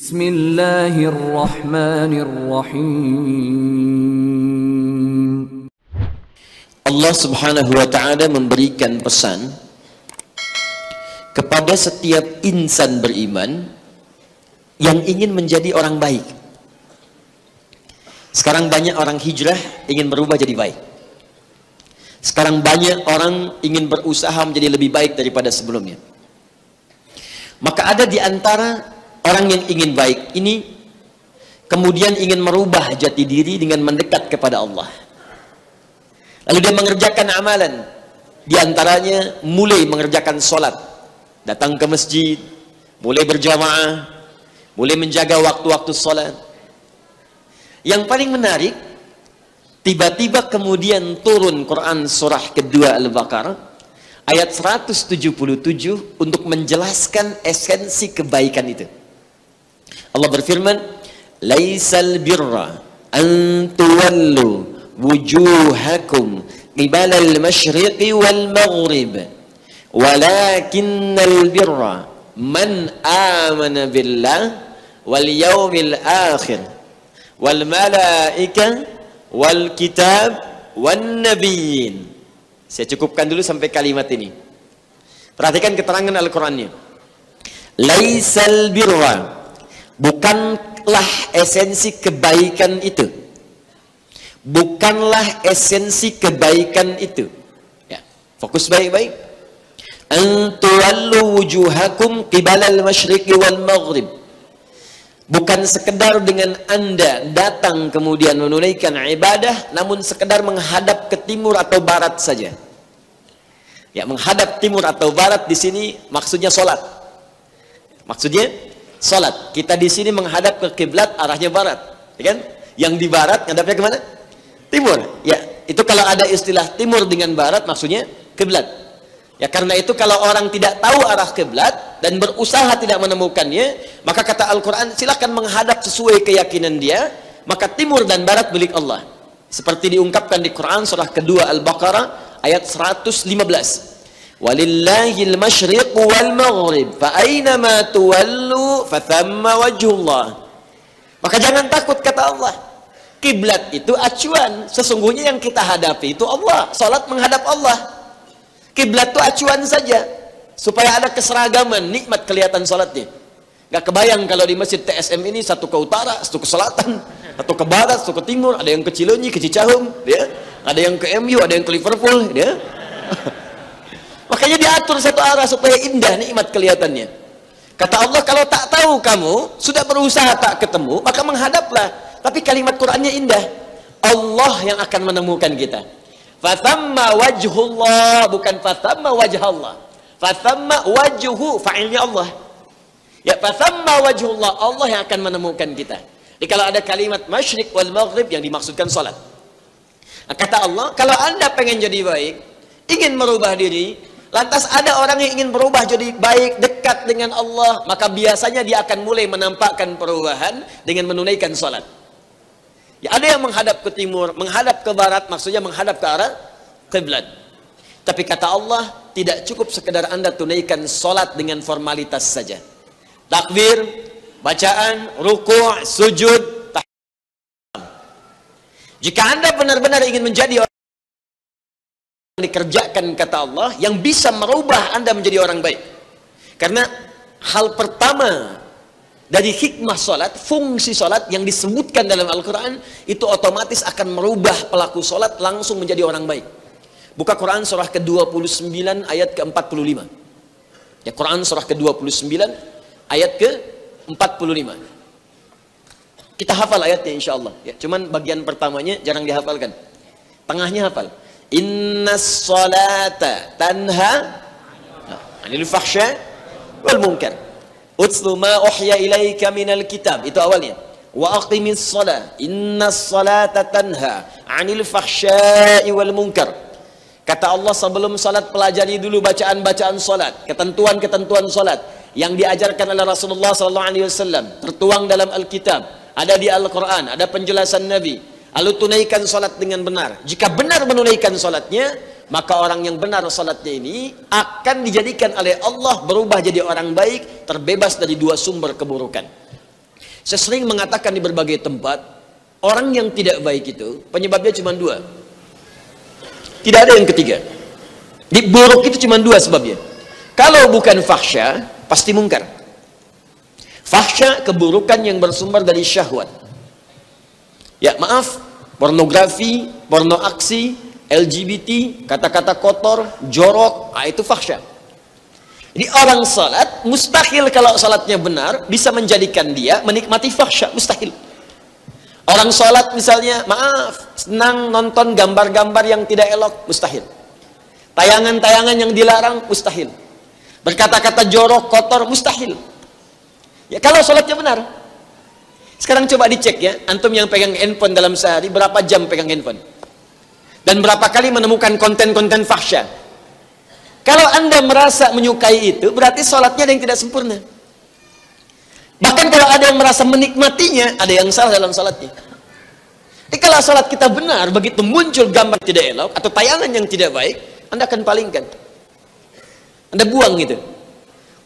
Bismillahirrahmanirrahim. Allah Subhanahu wa ta'ala memberikan pesan kepada setiap insan beriman yang ingin menjadi orang baik. Sekarang banyak orang hijrah ingin berubah jadi baik. Sekarang banyak orang ingin berusaha menjadi lebih baik daripada sebelumnya. Maka ada di antara orang yang ingin baik ini kemudian ingin merubah jati diri dengan mendekat kepada Allah. Lalu dia mengerjakan amalan, di antaranya mulai mengerjakan sholat, datang ke masjid, mulai berjamaah, mulai menjaga waktu-waktu sholat. Yang paling menarik, tiba-tiba kemudian turun Quran surah kedua Al-Baqarah ayat 177 untuk menjelaskan esensi kebaikan itu. Allah berfirman, "Laisal birra an tuwallu wujuhakum qibalal masyriqi wal maghrib, walakinnal birra man amana billah wal yawmil akhir wal malaika wal kitab wan nabiyyin." Saya cukupkan dulu sampai kalimat ini. Perhatikan keterangan Al-Qur'annya. Laisal birra, bukanlah esensi kebaikan itu. Bukanlah esensi kebaikan itu. Ya, fokus baik-baik. Antuwallu wujuhakum qibalal masyriqi wal maghrib. Bukan sekedar dengan Anda datang kemudian menunaikan ibadah, namun sekedar menghadap ke timur atau barat saja. Ya, menghadap timur atau barat di sini maksudnya sholat. Maksudnya salat. Kita di sini menghadap ke kiblat, arahnya barat, ya kan? Yang di barat ngadapnya ke mana? Timur. Ya, itu kalau ada istilah timur dengan barat maksudnya kiblat. Ya, karena itu kalau orang tidak tahu arah kiblat dan berusaha tidak menemukannya, maka kata Al-Qur'an, silakan menghadap sesuai keyakinan dia, maka timur dan barat milik Allah. Seperti diungkapkan di Quran surah kedua Al-Baqarah ayat 115. Walillahil masyriq wal maghrib fa aynama tuwallu fa thamma wajhullah. Maka jangan takut, kata Allah. Kiblat itu acuan, sesungguhnya yang kita hadapi itu Allah. Salat menghadap Allah. Kiblat itu acuan saja supaya ada keseragaman, nikmat kelihatan salatnya. Gak kebayang kalau di masjid TSM ini satu ke utara, satu ke selatan, satu ke barat, satu ke timur, ada yang ke Cilunyi, ke Cicahum, dia. Ada yang ke MU, ada yang ke Liverpool, dia. Makanya diatur satu arah supaya indah nikmat kelihatannya. Kata Allah, kalau tak tahu kamu, sudah berusaha tak ketemu, maka menghadaplah. Tapi kalimat Qur'annya indah. Allah yang akan menemukan kita. Fathamma wajhullah, bukan fathamma wajhallah. Fathamma wajhu, fa'ilnya Allah. Ya, fathamma wajhullah, Allah yang akan menemukan kita. Jadi kalau ada kalimat masyriq wal maghrib yang dimaksudkan salat. Nah, kata Allah, kalau Anda pengen jadi baik, ingin merubah diri, lantas ada orang yang ingin berubah jadi baik, dekat dengan Allah, maka biasanya dia akan mulai menampakkan perubahan dengan menunaikan salat. Ya, ada yang menghadap ke timur, menghadap ke barat, maksudnya menghadap ke arah kiblat. Tapi kata Allah, tidak cukup sekedar Anda tunaikan salat dengan formalitas saja. Takbir, bacaan, ruku', sujud, tahiyat. Jika Anda benar-benar ingin menjadi orang dikerjakan, kata Allah, yang bisa merubah Anda menjadi orang baik. Karena hal pertama dari hikmah salat, fungsi salat yang disebutkan dalam Al-Quran, itu otomatis akan merubah pelaku salat langsung menjadi orang baik. Buka Quran surah ke-29 ayat ke-45. Ya, Quran surah ke-29 ayat ke-45. Kita hafal ayatnya insyaallah. Ya, cuman bagian pertamanya jarang dihafalkan. Tengahnya hafal. Innas salata tanha anil fahsya wal munkar. Utslu ma uhya ilaika minal kitab. Itu awalnya. Wa aqimis salat. Innas salata tanha anil fahsya'i wal munkar. Kata Allah, sebelum salat pelajari dulu bacaan-bacaan salat, ketentuan-ketentuan salat yang diajarkan oleh Rasulullah SAW, tertuang dalam Alkitab, ada di Al-Quran, ada penjelasan Nabi. Lalu tunaikan salat dengan benar. Jika benar menunaikan salatnya, maka orang yang benar salatnya ini akan dijadikan oleh Allah berubah jadi orang baik, terbebas dari dua sumber keburukan. Saya sering mengatakan di berbagai tempat, orang yang tidak baik itu penyebabnya cuma dua. Tidak ada yang ketiga. Di buruk itu cuma dua sebabnya. Kalau bukan fahsya, pasti mungkar. Fahsya, keburukan yang bersumber dari syahwat. Ya maaf, pornografi, porno aksi, LGBT, kata-kata kotor, jorok, itu fahsya. Jadi orang salat, mustahil kalau salatnya benar bisa menjadikan dia menikmati fahsya, mustahil. Orang salat misalnya, maaf, senang nonton gambar-gambar yang tidak elok, mustahil. Tayangan-tayangan yang dilarang, mustahil. Berkata-kata jorok, kotor, mustahil. Ya kalau salatnya benar. Sekarang coba dicek ya, antum yang pegang handphone dalam sehari berapa jam pegang handphone? Dan berapa kali menemukan konten-konten fahsya? Kalau Anda merasa menyukai itu, berarti sholatnya ada yang tidak sempurna. Bahkan kalau ada yang merasa menikmatinya, ada yang salah dalam sholatnya. Jadi kalau sholat kita benar, begitu muncul gambar tidak elok atau tayangan yang tidak baik, Anda akan palingkan. Anda buang gitu.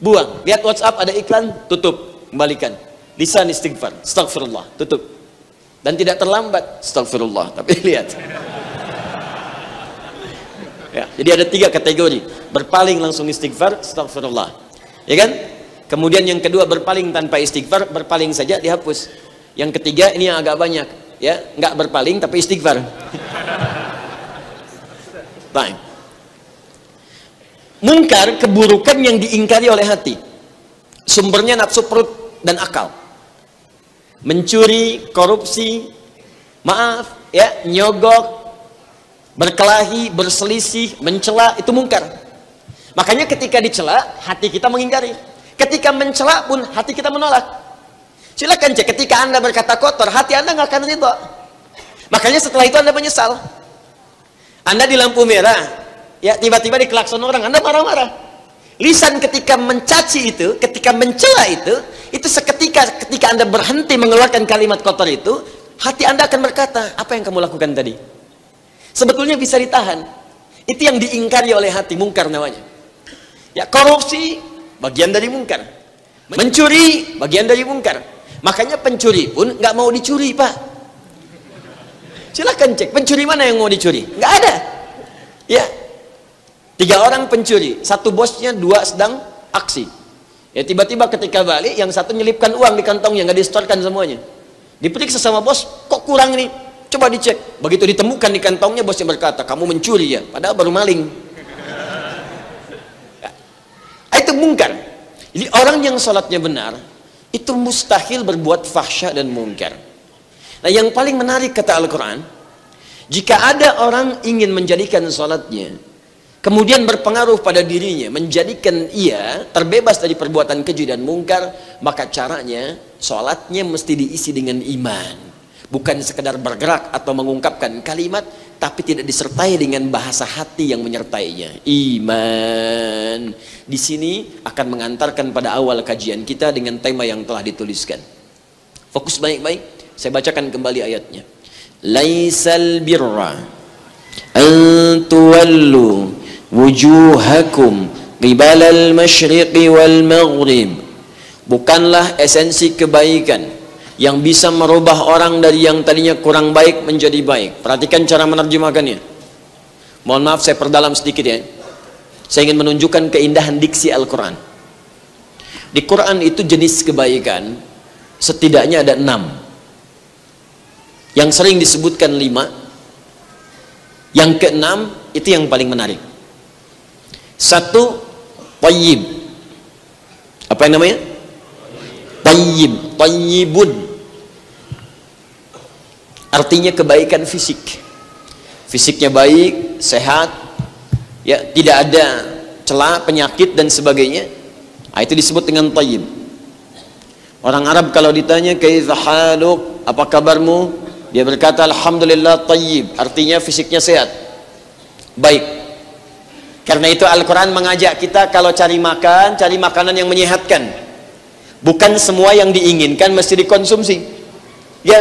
Buang. Lihat WhatsApp ada iklan, tutup, kembalikan. Lisan istighfar, astagfirullah, tutup. Dan tidak terlambat, astagfirullah. Tapi lihat. Ya, jadi ada 3 kategori. Berpaling langsung istighfar, astagfirullah. Ya kan? Kemudian yang kedua berpaling tanpa istighfar, berpaling saja dihapus. Yang ketiga ini yang agak banyak, ya, nggak berpaling tapi istighfar. Baik. Mungkar, keburukan yang diingkari oleh hati. Sumbernya nafsu perut dan akal. Mencuri, korupsi, maaf, ya, nyogok, berkelahi, berselisih, mencela, itu mungkar. Makanya ketika dicela, hati kita mengingkari. Ketika mencela pun hati kita menolak. Silakan cek, ketika Anda berkata kotor, hati Anda nggak akan ridho. Makanya setelah itu Anda menyesal. Anda di lampu merah, ya tiba-tiba di klakson orang, Anda marah-marah. Lisan ketika mencaci itu, ketika mencela itu seketika ketika Anda berhenti mengeluarkan kalimat kotor itu, hati Anda akan berkata, apa yang kamu lakukan tadi? Sebetulnya bisa ditahan. Itu yang diingkari oleh hati, mungkar namanya. Ya, korupsi bagian dari mungkar. Mencuri bagian dari mungkar. Makanya pencuri pun nggak mau dicuri, Pak. Silahkan cek, pencuri mana yang mau dicuri? Nggak ada. Ya, 3 orang pencuri, 1 bosnya, 2 sedang aksi. Ya tiba-tiba ketika balik, yang satu nyelipkan uang di kantongnya, nggak disetorkan semuanya. Diperiksa sama bos, kok kurang nih? Coba dicek. Begitu ditemukan di kantongnya, bosnya berkata, kamu mencuri ya, padahal baru maling. Itu mungkar. Jadi orang yang sholatnya benar, itu mustahil berbuat fahsya dan mungkar. Nah yang paling menarik kata Al-Quran, jika ada orang ingin menjadikan sholatnya, kemudian berpengaruh pada dirinya, menjadikan ia terbebas dari perbuatan keji dan mungkar, maka caranya, sholatnya mesti diisi dengan iman. Bukan sekedar bergerak atau mengungkapkan kalimat, tapi tidak disertai dengan bahasa hati yang menyertainya. Iman. Di sini akan mengantarkan pada awal kajian kita dengan tema yang telah dituliskan. Fokus baik-baik. Saya bacakan kembali ayatnya. Laisal birra an tuwallu wujuhakum qibalal masyriqi wal maghrib. Bukanlah esensi kebaikan yang bisa merubah orang dari yang tadinya kurang baik menjadi baik. Perhatikan cara menerjemahkannya. Mohon maaf saya perdalam sedikit ya. Saya ingin menunjukkan keindahan diksi Al-Quran. Di Quran itu jenis kebaikan setidaknya ada 6. Yang sering disebutkan 5. Yang ke-6 itu yang paling menarik. 1, tayyib. Apa yang namanya? Tayyib, tayyibun. Artinya kebaikan fisik. Fisiknya baik, sehat, ya, tidak ada celah, penyakit dan sebagainya. Itu disebut dengan tayyib. Orang Arab kalau ditanya kaifa haluk, apa kabarmu? Dia berkata alhamdulillah tayyib, artinya fisiknya sehat. Baik. Karena itu Al-Quran mengajak kita kalau cari makan, cari makanan yang menyehatkan. Bukan semua yang diinginkan mesti dikonsumsi. Ya,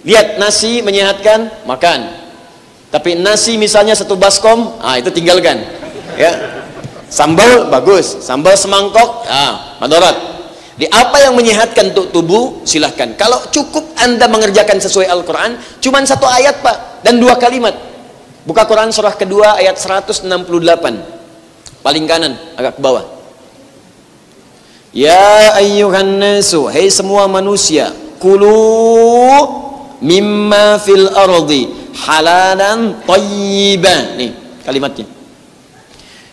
lihat nasi menyehatkan, makan. Tapi nasi misalnya 1 baskom, itu tinggalkan. Ya, sambal bagus, sambal semangkok, madarat. Di apa yang menyehatkan untuk tubuh, silahkan. Kalau cukup Anda mengerjakan sesuai Al-Quran, cuman 1 ayat Pak, dan 2 kalimat. Buka Quran surah kedua ayat 168. Paling kanan, agak ke bawah. Ya ayyuhan nasu, hai semua manusia, kulu mimma fil ardi halalan thayyiban. Nih kalimatnya.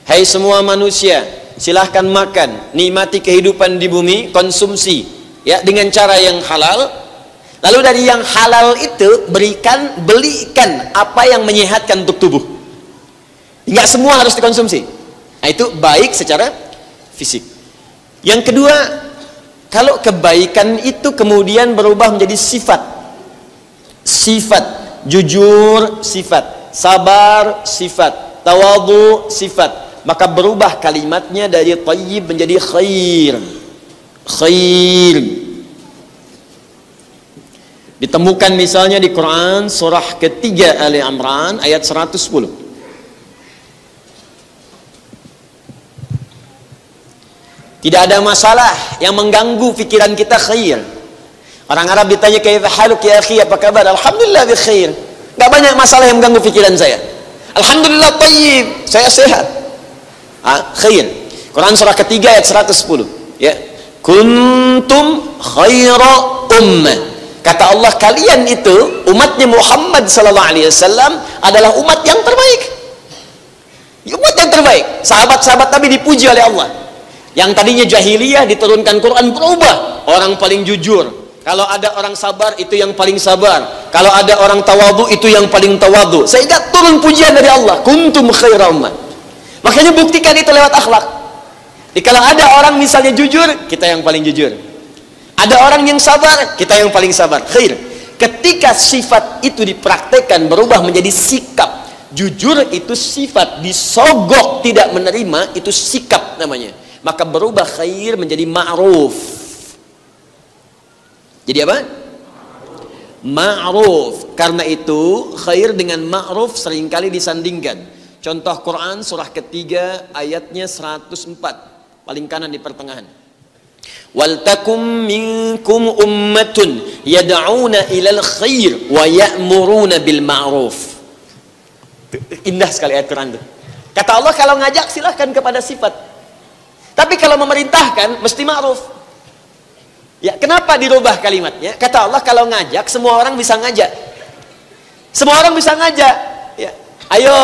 Hai semua manusia, silahkan makan, nikmati kehidupan di bumi, konsumsi ya dengan cara yang halal. Lalu dari yang halal itu belikan apa yang menyehatkan untuk tubuh. Enggak semua harus dikonsumsi. Nah, itu baik secara fisik. Yang kedua, kalau kebaikan itu kemudian berubah menjadi sifat. Sifat jujur, sifat sabar, sifat tawadhu, sifat, maka berubah kalimatnya dari thayyib menjadi khair. Khair ditemukan misalnya di Quran surah ketiga Ali Imran ayat 110. Tidak ada masalah yang mengganggu pikiran kita khair. Orang Arab ditanya kaifa haluk ya akhi, apa kabar? Alhamdulillah bi khair. Enggak banyak masalah yang mengganggu pikiran saya. Alhamdulillah thayyib, saya sehat. Khair. Quran surah ketiga ayat 110 ya. Kuntum khaira ummah. Kata Allah, kalian itu umatnya Muhammad sallallahu alaihi wasallam adalah umat yang terbaik. Umat yang terbaik. Sahabat-sahabat Nabi dipuji oleh Allah. Yang tadinya jahiliyah diturunkan Quran berubah. Orang paling jujur. Kalau ada orang sabar itu yang paling sabar. Kalau ada orang tawadhu itu yang paling tawadhu. Sehingga turun pujian dari Allah. Kuntum khaira ummah. Makanya buktikan itu lewat akhlak. Jadi kalau ada orang misalnya jujur, kita yang paling jujur. Ada orang yang sabar, kita yang paling sabar. Khair. Ketika sifat itu dipraktekkan berubah menjadi sikap. Jujur itu sifat, disogok tidak menerima itu sikap namanya. Maka berubah khair menjadi ma'ruf. Jadi apa? Ma'ruf. Karena itu khair dengan ma'ruf seringkali disandingkan. Contoh Quran surah ketiga ayatnya 104. Paling kanan di pertengahan. Wal takum minkum ummatun yad'una ilal khair wa ya'muruna bil ma'ruf. Indah sekali ayat Quran itu. Kata Allah, kalau ngajak silahkan kepada sifat. Tapi kalau memerintahkan mesti ma'ruf. Ya, kenapa dirubah kalimatnya? Kata Allah, kalau ngajak semua orang bisa ngajak. Semua orang bisa ngajak. Ya. Ayo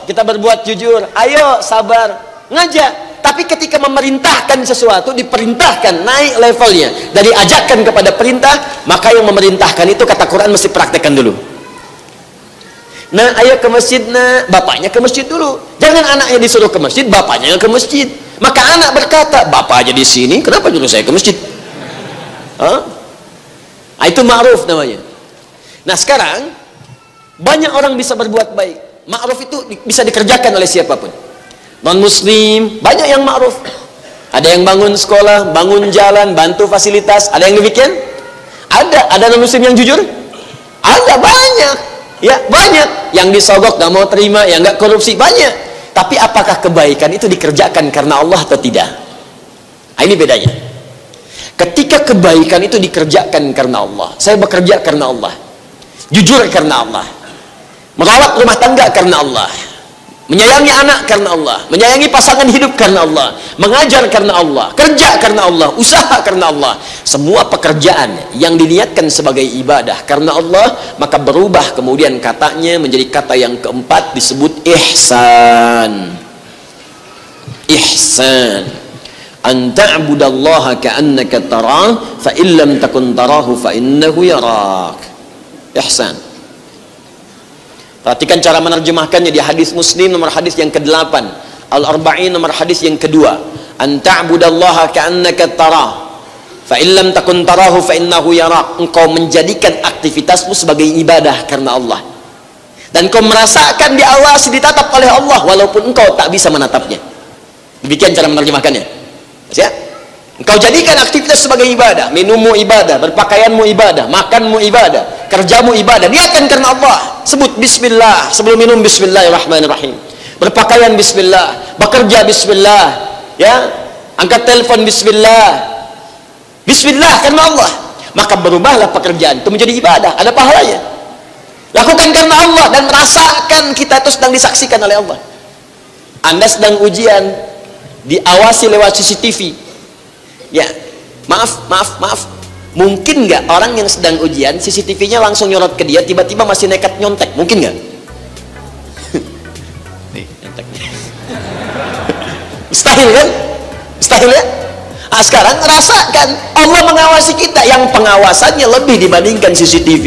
kita berbuat jujur, ayo sabar, ngajak. Tapi ketika memerintahkan sesuatu, diperintahkan naik levelnya dari ajakan kepada perintah, maka yang memerintahkan itu kata Quran mesti praktekkan dulu. Nah, ayo ke masjid, nah, bapaknya ke masjid dulu. Jangan anaknya disuruh ke masjid, bapaknya ke masjid. Maka anak berkata, bapak aja di sini, kenapa nyuruh saya ke masjid? Itu ma'ruf namanya. Nah, sekarang banyak orang bisa berbuat baik. Ma'ruf itu bisa dikerjakan oleh siapapun. Non-muslim banyak yang ma'ruf. Ada yang bangun sekolah, bangun jalan, bantu fasilitas. Ada yang demikian? Ada non-muslim yang jujur? Ada banyak. Ya, banyak. Yang disogok, gak mau terima, yang gak korupsi, banyak. Tapi apakah kebaikan itu dikerjakan karena Allah atau tidak? Nah, ini bedanya. Ketika kebaikan itu dikerjakan karena Allah, saya bekerja karena Allah, jujur karena Allah, merawat rumah tangga karena Allah, menyayangi anak karena Allah, menyayangi pasangan hidup karena Allah, mengajar karena Allah, kerja karena Allah, usaha karena Allah. Semua pekerjaan yang diniatkan sebagai ibadah karena Allah, maka berubah kemudian katanya menjadi kata yang keempat, disebut ihsan. Ihsan. An ta'budallaha ka'annaka tarah, fa illam takun tarahu fa innahu yarak. Ihsan. Perhatikan cara menerjemahkannya di hadis Muslim nomor hadis yang ke-8, Al-Arba'in nomor hadis yang kedua. An ta'budallaha ka'annaka tarah, fa illam takun tarahu fa innahu yarak. Engkau menjadikan aktivitasmu sebagai ibadah karena Allah, dan kau merasakan diawasi, ditatap oleh Allah walaupun engkau tak bisa menatapnya. Demikian cara menerjemahkannya. Ya, engkau jadikan aktivitas sebagai ibadah, minummu ibadah, berpakaianmu ibadah, makanmu ibadah, kerjamu ibadah, niatkan karena Allah. Sebut bismillah sebelum minum, bismillahirrahmanirrahim. Berpakaian bismillah, bekerja bismillah, ya, angkat telepon bismillah, Bismillah karena Allah, maka berubahlah pekerjaan itu menjadi ibadah, ada pahalanya. Lakukan karena Allah dan merasakan kita itu sedang disaksikan oleh Allah. Anda sedang ujian, diawasi lewat CCTV. Ya, maaf. Mungkin nggak orang yang sedang ujian CCTV-nya langsung nyorot ke dia, tiba-tiba masih nekat nyontek? Mungkin nggak? Nih, nyonteknya. Mustahil kan? Mustahil ya? Nah, sekarang rasakan Allah mengawasi kita, yang pengawasannya lebih dibandingkan CCTV.